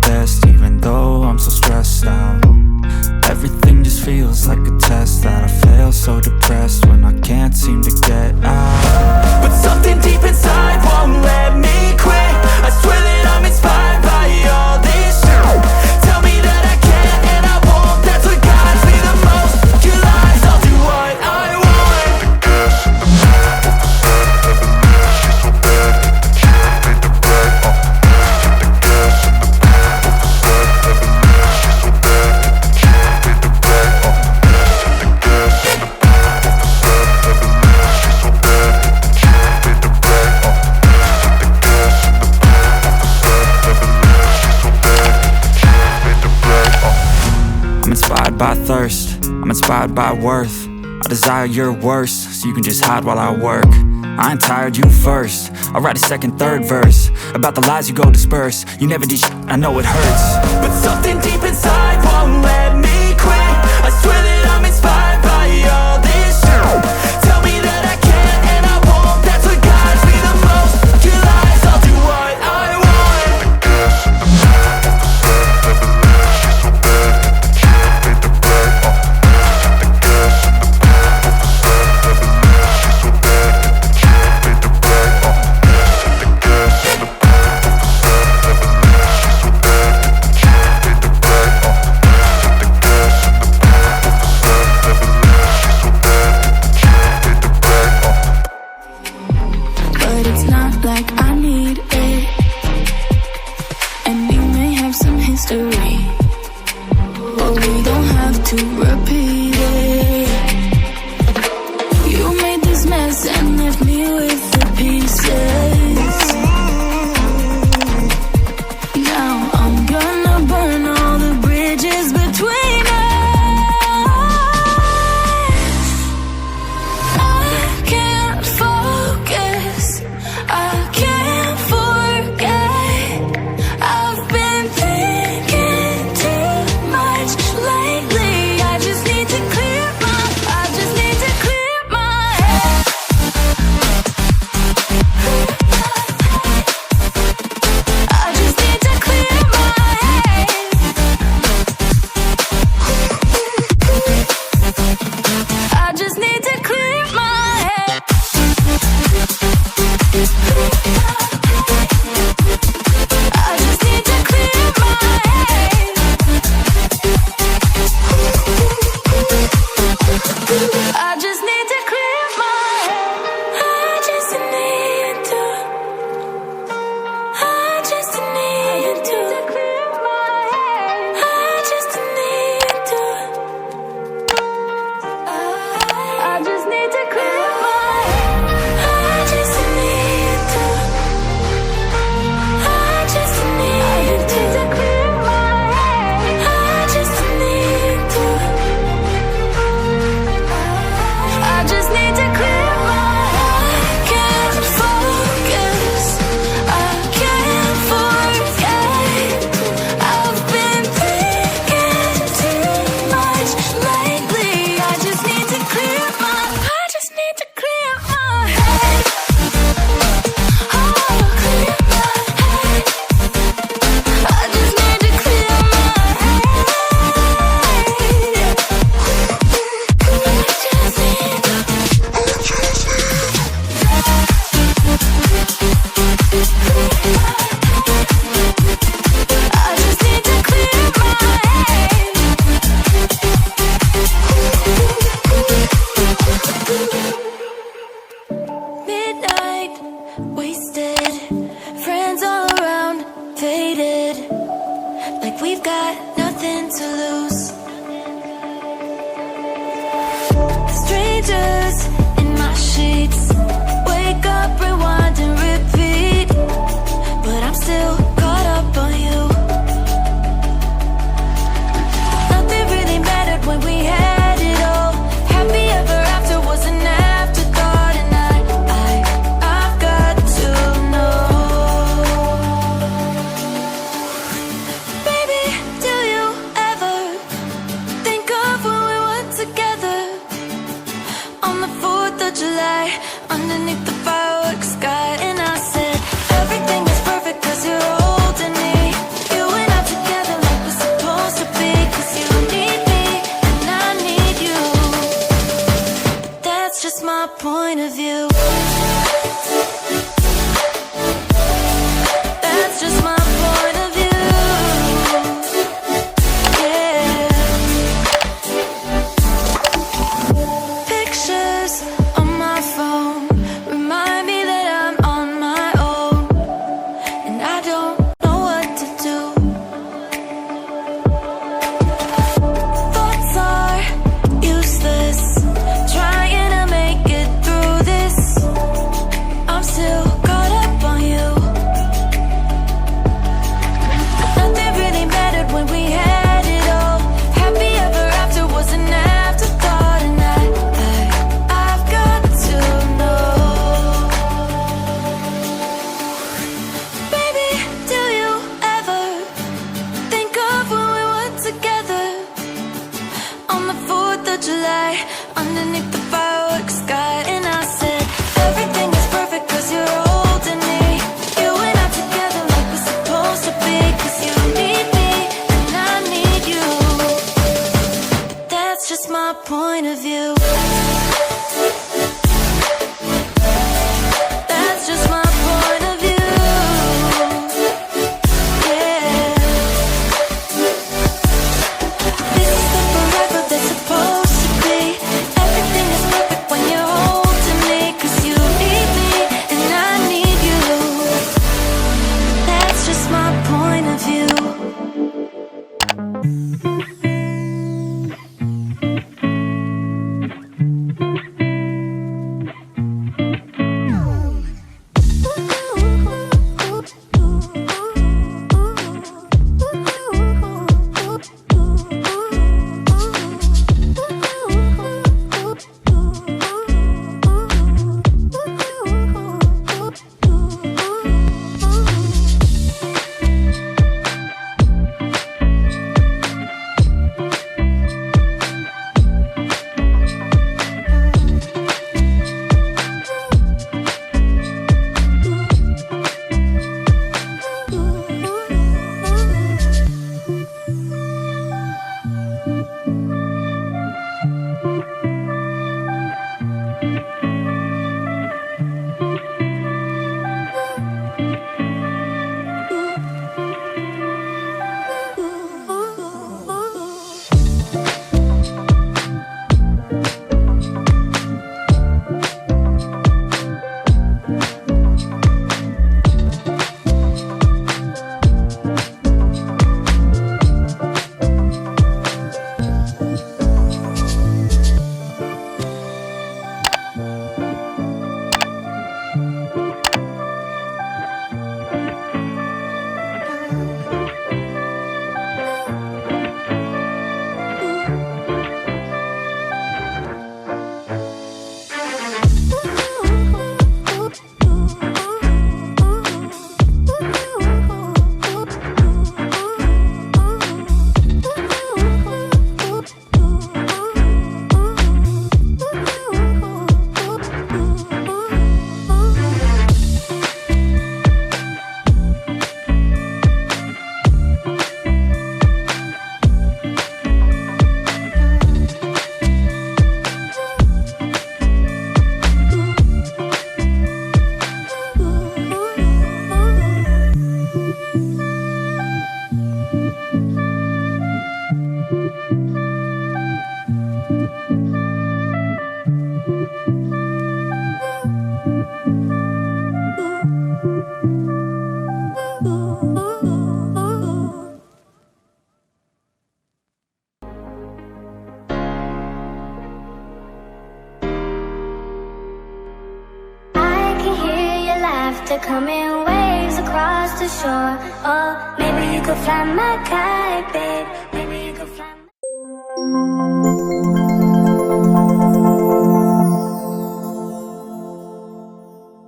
best, even though I'm so stressed out. Everything just feels like a test that I fail, so depressed when I can't seem to get out. But something deep inside won't let me quit. I swear that I'm inspired by all this shit. Tell me that I can and I won't, that's what guides me the most. Your lies, I'll do what I want. By thirst, I'm inspired by worth. I desire your worst, so you can just hide while I work. I ain't tired, you first. I'll write a second, third verse about the lies you go disperse. You never did shit, I know it hurts. But something deep inside won't let me quit. I swear that I'm inspired by all this shit. Tell me that I can and I won't, that's what guides me the most. Your lies, I'll do what I want. light underneath the fireworks sky. And I said, everything is perfect cause you're holding me. You and I together like we're supposed to be. Cause you need me and I need you. But that's just my point of view. That's just my point of view. Yeah. This is the forever that's supposed to be. Everything is perfect when you're holding me. Cause you need me and I need you. That's just my point of view. Coming waves across the shore. Or maybe you could fly my kite, babe. Maybe you could fly my